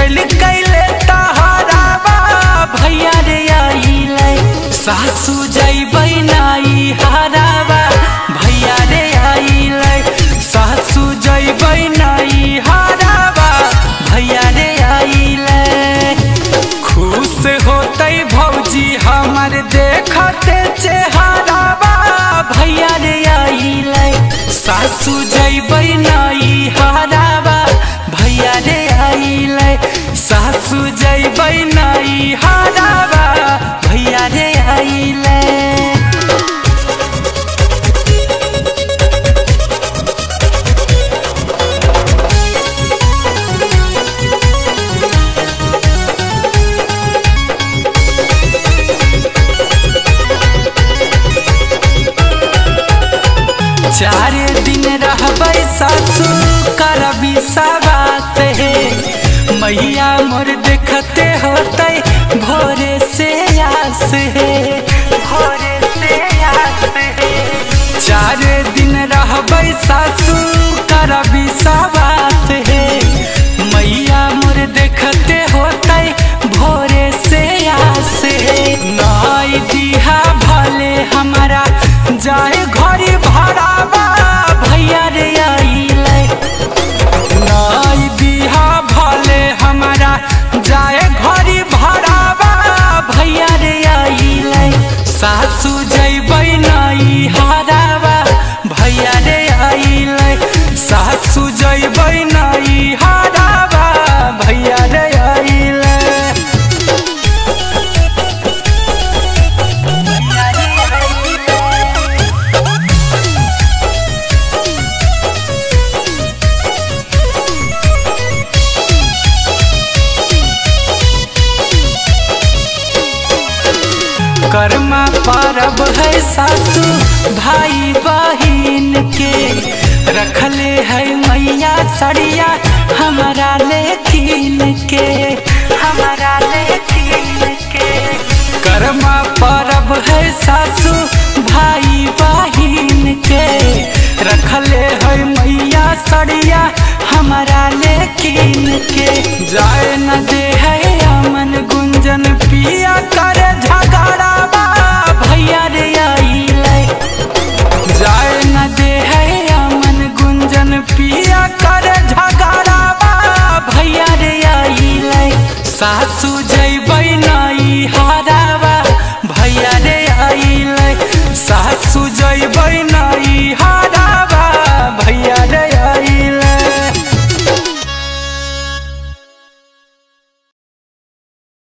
Fail कैले तहरावा भैया रे आइले सासू जइबै नाई हारावा भैया रे आइले सासू जइबै नाई हारावा भैया रे आइले खुश होतै भौजी हमर देखते चेहरावा भैया रे आइले सासू जइबै नाई हारावा भैया रे आइले सासू जइबै नाई हारावा भैया रे आइले। चार दिन रहबै सासू करबी सबात हे मैया मोर देखते होतै भोरे से आस हे भोरे से आस हे। चार दिन रहबै सासू करबी सबात हे मैया मोर देखते होतै भोरे से आस हे। नाई दिहा भले हमारा जाए घरी भरावा भैया रे आइले नाई दिहा भले हमारा जाए घरी भरावा भैया रे आइले सासू जइबै नाई हारावा भैया रे आइले सासू जइबै नाई हारावा भैया रे आइले। कर्मा परब है सासू भाई बहिन के रखले है मैया सड़िया हमारा लेकिन के हमारा लेकिन के। कर्मा परब है सासू भाई बहिन के रखले है मैया सड़िया हमारा लेकिन के। जाए न दे है अमन गुंजन पिया करे झगड़ावा भैया रे आइले जाए न दे है अमन गुंजन पिया करे झगड़ावा भैया रे आइले सासू